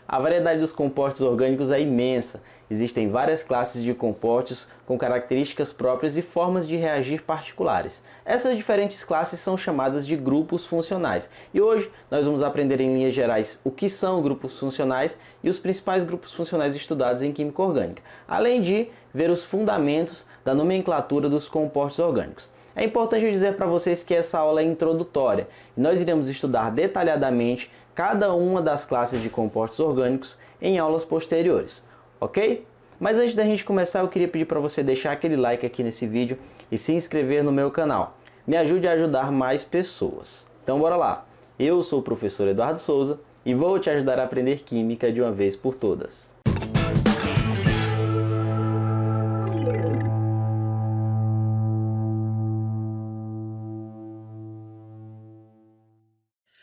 A variedade dos compostos orgânicos é imensa. Existem várias classes de compostos com características próprias e formas de reagir particulares. Essas diferentes classes são chamadas de grupos funcionais. E hoje nós vamos aprender em linhas gerais o que são grupos funcionais e os principais grupos funcionais estudados em química orgânica, além de ver os fundamentos da nomenclatura dos compostos orgânicos. É importante dizer para vocês que essa aula é introdutória e nós iremos estudar detalhadamente cada uma das classes de compostos orgânicos em aulas posteriores, ok? Mas antes da gente começar, eu queria pedir para você deixar aquele like aqui nesse vídeo e se inscrever no meu canal. Me ajude a ajudar mais pessoas. Então bora lá! Eu sou o professor Eduardo Souza e vou te ajudar a aprender Química de uma vez por todas.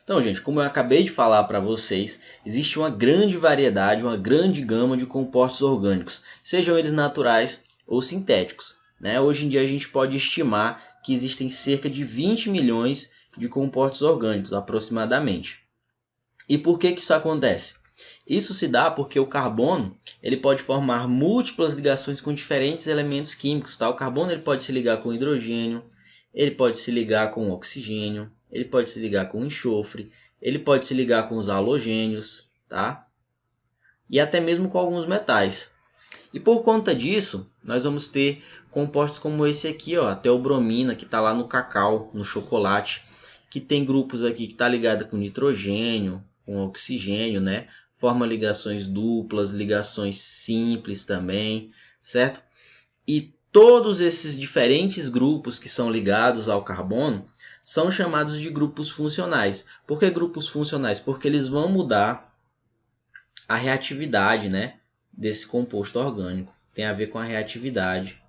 Então, gente, como eu acabei de falar para vocês, existe uma grande variedade, uma grande gama de compostos orgânicos, sejam eles naturais ou sintéticos, né? Hoje em dia a gente pode estimar que existem cerca de 20 milhões de compostos orgânicos, aproximadamente. E por que isso acontece? Isso se dá porque o carbono ele pode formar múltiplas ligações com diferentes elementos químicos. Tá? O carbono ele pode se ligar com hidrogênio, ele pode se ligar com oxigênio, ele pode se ligar com enxofre, ele pode se ligar com os halogênios, tá? E até mesmo com alguns metais. E por conta disso, nós vamos ter compostos como esse aqui, ó, a teobromina, que está lá no cacau, no chocolate, que tem grupos aqui que está ligado com nitrogênio, com oxigênio, né? Forma ligações duplas, ligações simples também, certo? E todos esses diferentes grupos que são ligados ao carbono são chamados de grupos funcionais. Por que grupos funcionais? Porque eles vão mudar a reatividade, né, desse composto orgânico. Tem a ver com a reatividade.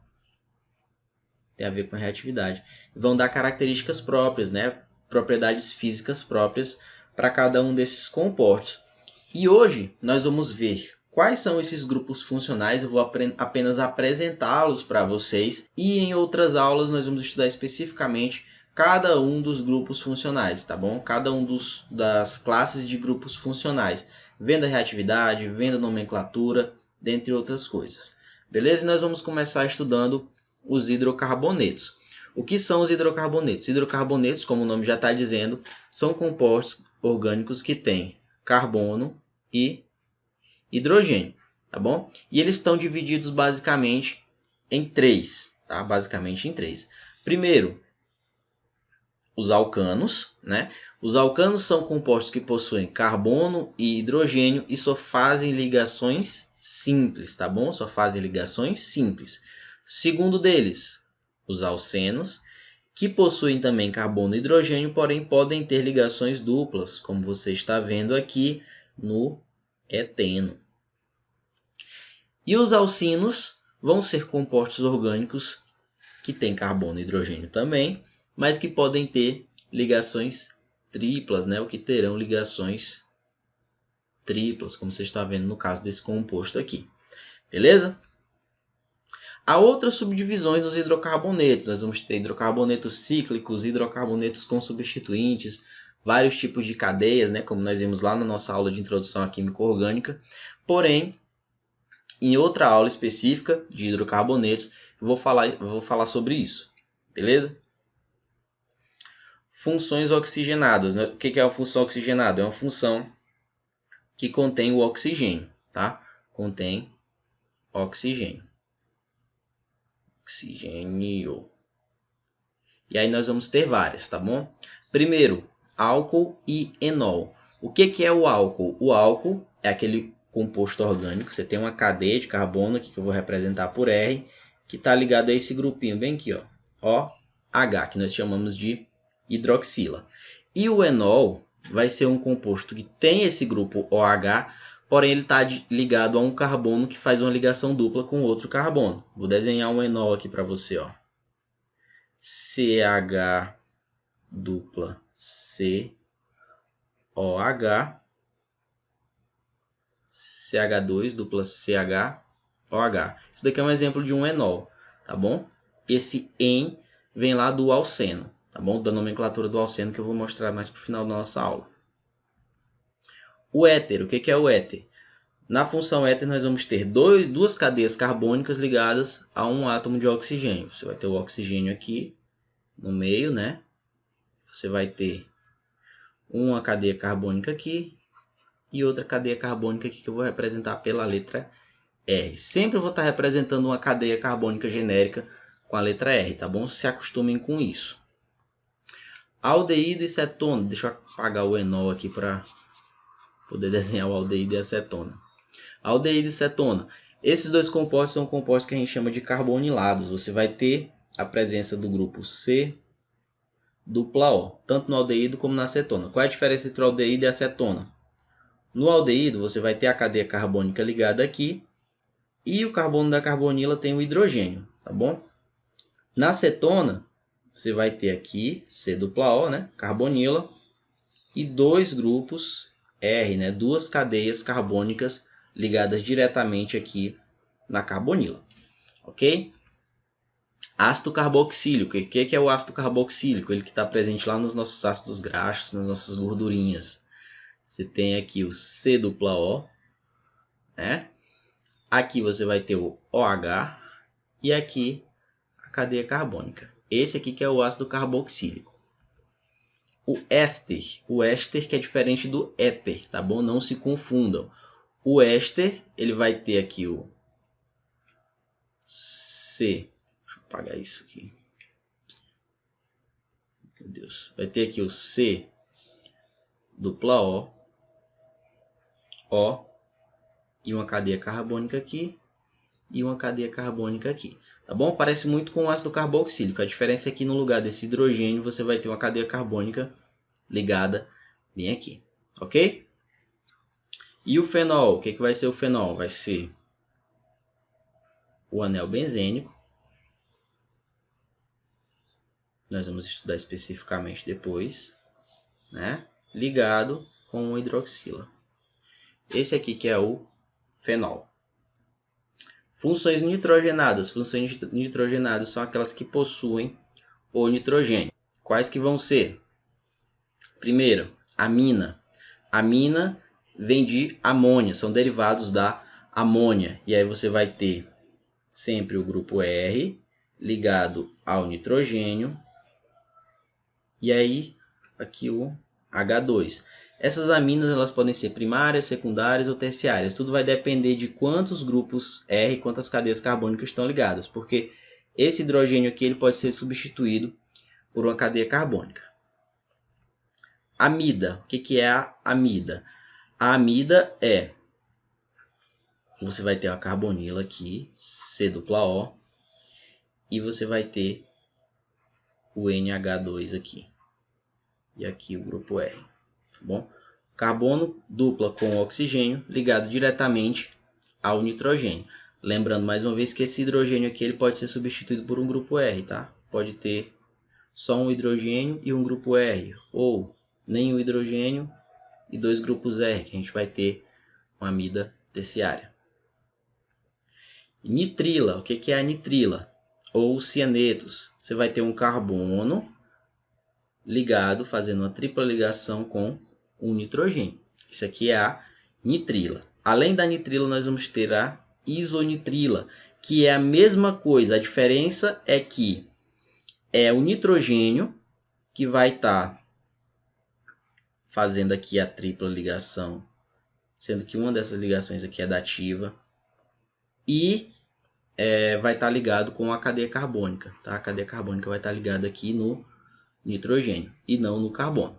Vão dar características próprias, né, propriedades físicas próprias para cada um desses compostos. E hoje nós vamos ver quais são esses grupos funcionais. Eu vou apenas apresentá-los para vocês. E em outras aulas nós vamos estudar especificamente cada um dos grupos funcionais, tá bom? Cada um das classes de grupos funcionais, vendo a reatividade, vendo a nomenclatura, dentre outras coisas. Beleza? E nós vamos começar estudando os hidrocarbonetos. O que são os hidrocarbonetos? Hidrocarbonetos, como o nome já está dizendo, são compostos orgânicos que têm carbono e hidrogênio, tá bom? E eles estão divididos basicamente em três, tá? Primeiro, os alcanos, né? Os alcanos são compostos que possuem carbono e hidrogênio e só fazem ligações simples, tá bom? Segundo deles, os alcenos, que possuem também carbono e hidrogênio, porém podem ter ligações duplas, como você está vendo aqui no eteno. E os alcinos vão ser compostos orgânicos que têm carbono e hidrogênio também, mas que podem ter ligações triplas, né? Ou que terão ligações triplas, como você está vendo no caso desse composto aqui. Beleza? Há outras subdivisões dos hidrocarbonetos. Nós vamos ter hidrocarbonetos cíclicos, hidrocarbonetos com substituintes, vários tipos de cadeias, né? Como nós vimos lá na nossa aula de introdução à química orgânica. Porém, em outra aula específica de hidrocarbonetos, eu vou falar sobre isso. Beleza? Funções oxigenadas. O que é a função oxigenada? É uma função que contém o oxigênio, tá? Contém oxigênio. E aí nós vamos ter várias, tá bom? Primeiro, álcool e enol. O que é o álcool? O álcool é aquele composto orgânico. Você tem uma cadeia de carbono aqui que eu vou representar por R, que está ligado a esse grupinho bem aqui, ó, OH, que nós chamamos de hidroxila. E o enol vai ser um composto que tem esse grupo OH, porém ele está ligado a um carbono que faz uma ligação dupla com outro carbono. Vou desenhar um enol aqui para você, ó. CH dupla COH, CH2 dupla CHOH. Isso daqui é um exemplo de um enol, tá bom? Esse en vem lá do alceno, tá bom? Da nomenclatura do alceno que eu vou mostrar mais para o final da nossa aula. O éter, o que é o éter? Na função éter nós vamos ter duas cadeias carbônicas ligadas a um átomo de oxigênio. Você vai ter o oxigênio aqui no meio, né? Você vai ter uma cadeia carbônica aqui e outra cadeia carbônica aqui que eu vou representar pela letra R. Sempre eu vou estar representando uma cadeia carbônica genérica com a letra R, tá bom? Se acostumem com isso. Aldeído e cetona. Deixa eu apagar o enol aqui para poder desenhar o aldeído e a cetona. Aldeído e cetona. Esses dois compostos são compostos que a gente chama de carbonilados. Você vai ter a presença do grupo C dupla O, tanto no aldeído como na cetona. Qual é a diferença entre o aldeído e a cetona? No aldeído, você vai ter a cadeia carbônica ligada aqui e o carbono da carbonila tem o hidrogênio, tá bom? Na cetona, você vai ter aqui C dupla O, né? Carbonila, e dois grupos R, né? Duas cadeias carbônicas ligadas diretamente aqui na carbonila, ok? Ácido carboxílico. O que é o ácido carboxílico? Ele que está presente lá nos nossos ácidos graxos, nas nossas gordurinhas. Você tem aqui o C dupla O, né? Aqui você vai ter o OH e aqui a cadeia carbônica. Esse aqui que é o ácido carboxílico. O éster que é diferente do éter, tá bom? Não se confundam. O éster, ele vai ter aqui o C. Deixa eu apagar isso aqui. Meu Deus. Vai ter aqui o C dupla O e uma cadeia carbônica aqui e uma cadeia carbônica aqui. Tá bom? Parece muito com o ácido carboxílico. A diferença é que no lugar desse hidrogênio você vai ter uma cadeia carbônica ligada bem aqui. Ok? E o fenol? O que vai ser o fenol? Vai ser o anel benzênico. Nós vamos estudar especificamente depois, né? Ligado com o hidroxila. Esse aqui que é o fenol. Funções nitrogenadas. Funções nitrogenadas são aquelas que possuem o nitrogênio. Quais que vão ser? Primeiro, amina. Amina vem de amônia, são derivados da amônia. E aí você vai ter sempre o grupo R ligado ao nitrogênio. E aí aqui o H2. Essas aminas elas podem ser primárias, secundárias ou terciárias. Tudo vai depender de quantos grupos R, quantas cadeias carbônicas estão ligadas. Porque esse hidrogênio aqui ele pode ser substituído por uma cadeia carbônica. Amida. O que é a amida? A amida é... Você vai ter a carbonila aqui, C dupla O. E você vai ter o NH2 aqui. E aqui o grupo R. Tá bom? Carbono dupla com oxigênio ligado diretamente ao nitrogênio. Lembrando mais uma vez que esse hidrogênio aqui ele pode ser substituído por um grupo R, tá? Pode ter só um hidrogênio e um grupo R, ou nenhum hidrogênio e dois grupos R, que a gente vai ter uma amida terciária. Nitrila, o que é a nitrila? Ou cianetos. Você vai ter um carbono ligado, fazendo uma tripla ligação com um nitrogênio. Isso aqui é a nitrila. Além da nitrila, nós vamos ter a isonitrila, que é a mesma coisa. A diferença é que é o nitrogênio que vai estar fazendo aqui a tripla ligação, sendo que uma dessas ligações aqui é dativa, e vai estar ligado com a cadeia carbônica. Tá? A cadeia carbônica vai estar ligada aqui no nitrogênio e não no carbono.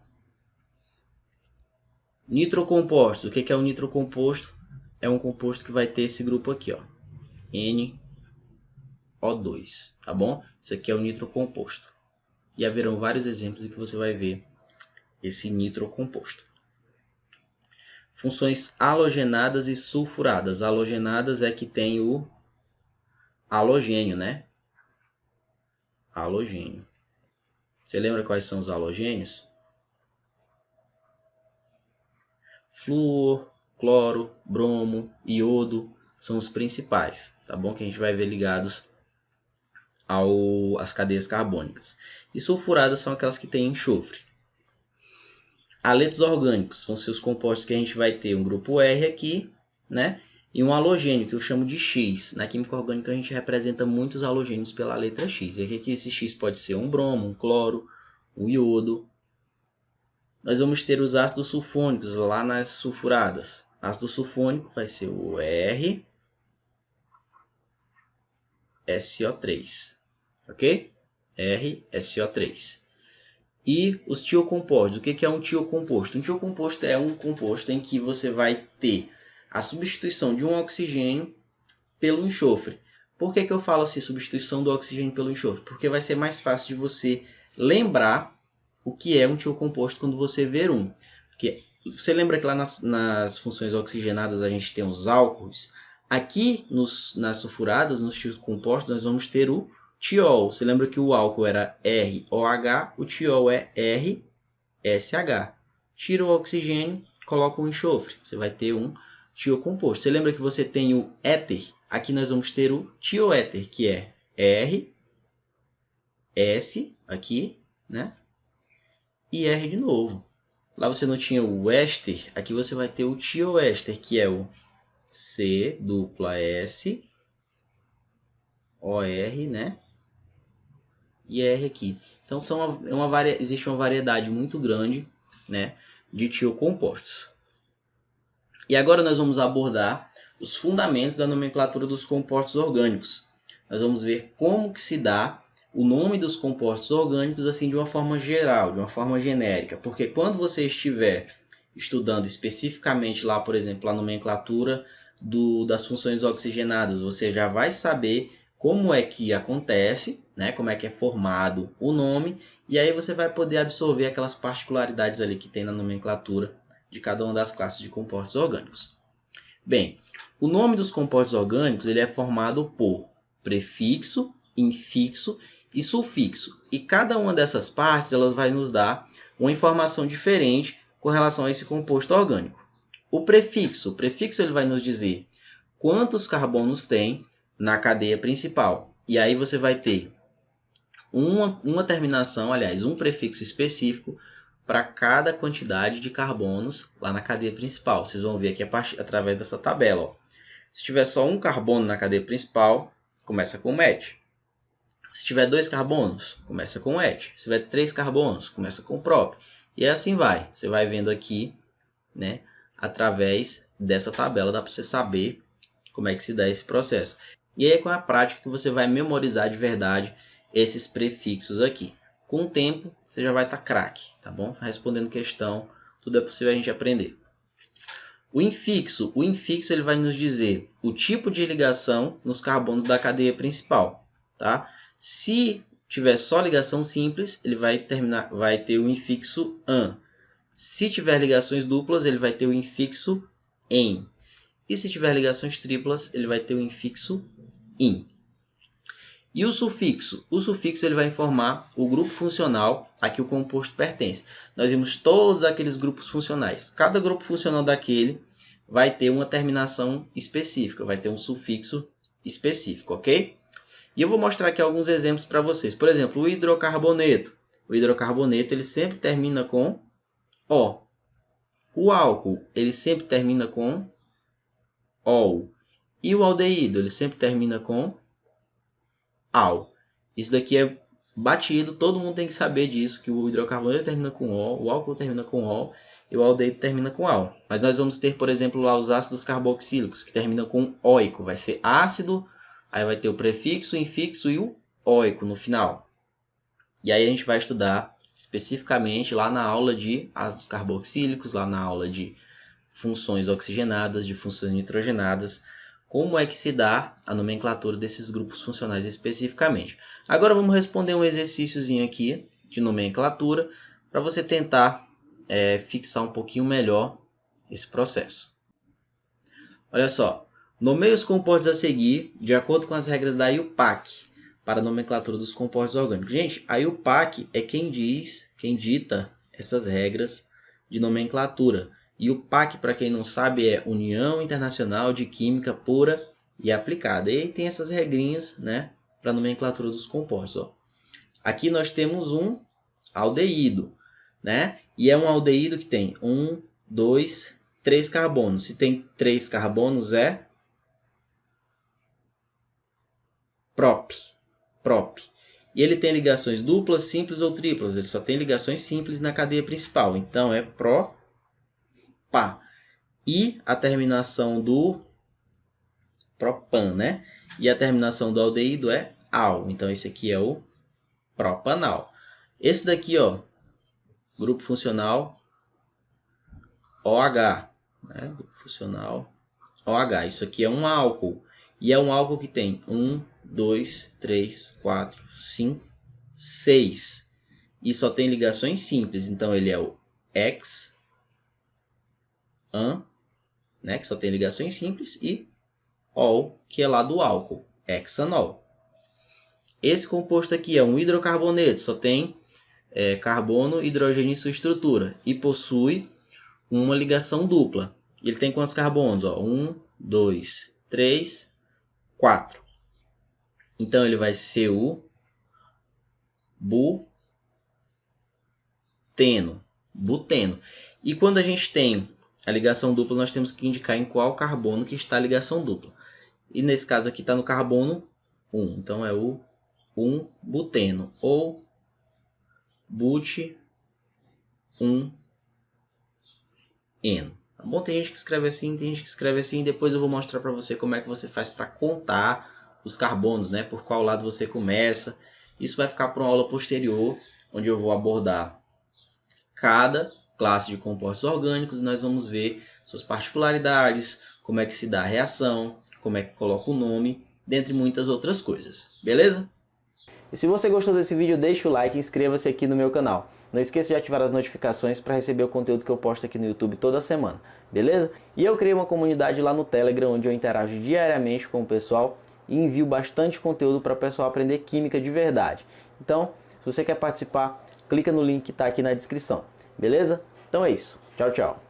Nitrocompostos. O que é o nitrocomposto? É um composto que vai ter esse grupo aqui, ó, NO2, tá bom? Isso aqui é o nitrocomposto. E haverão vários exemplos em que você vai ver esse nitrocomposto. Funções halogenadas e sulfuradas. Halogenadas é que tem o halogênio, né? Halogênio. Você lembra quais são os halogênios? Flúor, cloro, bromo, iodo são os principais, tá bom? Que a gente vai ver ligados às cadeias carbônicas. E sulfuradas são aquelas que têm enxofre. Haletos orgânicos vão ser os compostos que a gente vai ter um grupo R aqui, né? E um halogênio, que eu chamo de X. Na química orgânica a gente representa muitos halogênios pela letra X. E aqui esse X pode ser um bromo, um cloro, um iodo. Nós vamos ter os ácidos sulfônicos lá nas sulfuradas. Ácido sulfônico vai ser o RSO3, ok? RSO3. E os tiocompostos. O que é um tiocomposto? Um tiocomposto é um composto em que você vai ter a substituição de um oxigênio pelo enxofre. Por que eu falo assim, substituição do oxigênio pelo enxofre? Porque vai ser mais fácil de você lembrar o que é um tiocomposto quando você ver um. Porque você lembra que lá nas funções oxigenadas a gente tem os álcools? Aqui nas sulfuradas, nos tiocompostos, nós vamos ter o tiol. Você lembra que o álcool era ROH, o tiol é RSH. Tira o oxigênio, coloca o enxofre. Você vai ter um tiocomposto. Você lembra que você tem o éter? Aqui nós vamos ter o tioéter, que é R, S, aqui, né? E R de novo. Lá você não tinha o éster, aqui você vai ter o tioéster, que é o C dupla S, OR, né? E R aqui. Então existe uma variedade muito grande, né, de tiocompostos. E agora nós vamos abordar os fundamentos da nomenclatura dos compostos orgânicos. Nós vamos ver como que se dá o nome dos compostos orgânicos assim de uma forma geral, de uma forma genérica. Porque quando você estiver estudando especificamente lá, por exemplo, a nomenclatura das funções oxigenadas, você já vai saber como é que acontece, né? Como é que é formado o nome, e aí você vai poder absorver aquelas particularidades ali que tem na nomenclatura de cada uma das classes de compostos orgânicos. Bem, o nome dos compostos orgânicos ele é formado por prefixo, infixo e sufixo. E cada uma dessas partes ela vai nos dar uma informação diferente com relação a esse composto orgânico. O prefixo ele vai nos dizer quantos carbonos tem na cadeia principal. E aí você vai ter uma terminação, aliás, um prefixo específico para cada quantidade de carbonos lá na cadeia principal. Vocês vão ver aqui através dessa tabela. Ó. Se tiver só um carbono na cadeia principal, começa com met. Se tiver 2 carbonos, começa com et. Se tiver 3 carbonos, começa com prop. E assim vai. Você vai vendo aqui, né, através dessa tabela, dá para você saber como é que se dá esse processo. E aí é com a prática que você vai memorizar de verdade esses prefixos aqui. Com o tempo, você já vai estar craque, tá bom? Respondendo questão, tudo é possível a gente aprender. O infixo ele vai nos dizer o tipo de ligação nos carbonos da cadeia principal, tá? Se tiver só ligação simples, ele vai ter o infixo an. Se tiver ligações duplas, ele vai ter o infixo em. E se tiver ligações triplas, ele vai ter o infixo in. E o sufixo ele vai informar o grupo funcional a que o composto pertence. Nós vimos todos aqueles grupos funcionais. Cada grupo funcional daquele vai ter uma terminação específica, vai ter um sufixo específico, ok? E eu vou mostrar aqui alguns exemplos para vocês. Por exemplo, o hidrocarboneto. O hidrocarboneto ele sempre termina com O. O álcool ele sempre termina com OL. E o aldeído ele sempre termina com AL. Isso daqui é batido, todo mundo tem que saber disso, que o hidrocarboneto termina com O, o álcool termina com O e o aldeído termina com AL. Mas nós vamos ter, por exemplo, lá os ácidos carboxílicos, que terminam com óico. Vai ser ácido, aí vai ter o prefixo, o infixo e o óico no final. E aí a gente vai estudar especificamente lá na aula de ácidos carboxílicos, lá na aula de funções oxigenadas, de funções nitrogenadas, como é que se dá a nomenclatura desses grupos funcionais especificamente. Agora vamos responder um exercíciozinho aqui de nomenclatura para você tentar fixar um pouquinho melhor esse processo. Olha só, nomeie os compostos a seguir de acordo com as regras da IUPAC para a nomenclatura dos compostos orgânicos. Gente, a IUPAC é quem dita essas regras de nomenclatura. E o PAC, para quem não sabe, é União Internacional de Química Pura e Aplicada. E aí tem essas regrinhas, né, para a nomenclatura dos compostos. Ó. Aqui nós temos um aldeído, né? E é um aldeído que tem 1, 2, 3 carbonos. Se tem 3 carbonos é prop. E ele tem ligações duplas, simples ou triplas. Ele só tem ligações simples na cadeia principal. Então é propa. E a terminação do propan, né? E a terminação do aldeído é al. Então esse aqui é o propanal. Esse daqui, ó, grupo funcional OH, né? Grupo funcional OH. Isso aqui é um álcool. E é um álcool que tem 1, 2, 3, 4, 5, 6. E só tem ligações simples. Então ele é o hex-an, né? Que só tem ligações simples. E ol, que é lá do álcool, hexanol. Esse composto aqui é um hidrocarboneto. Só tem carbono e hidrogênio em sua estrutura. E possui uma ligação dupla. Ele tem quantos carbonos? 1, 2, 3, 4. Então ele vai ser o buteno. E quando a gente tem a ligação dupla, nós temos que indicar em qual carbono que está a ligação dupla. E nesse caso aqui está no carbono 1. Então é o 1-buteno ou but-1-eno. Tá bom? Tem gente que escreve assim, tem gente que escreve assim. Depois eu vou mostrar para você como é que você faz para contar os carbonos, né? Por qual lado você começa. Isso vai ficar para uma aula posterior, onde eu vou abordar cada classe de compostos orgânicos e nós vamos ver suas particularidades, como é que se dá a reação, como é que coloca o nome, dentre muitas outras coisas. Beleza? E se você gostou desse vídeo, deixa o like e inscreva-se aqui no meu canal. Não esqueça de ativar as notificações para receber o conteúdo que eu posto aqui no YouTube toda semana, beleza? E eu criei uma comunidade lá no Telegram, onde eu interajo diariamente com o pessoal e envio bastante conteúdo para o pessoal aprender química de verdade. Então, se você quer participar, clica no link que está aqui na descrição, beleza? Então é isso. Tchau, tchau.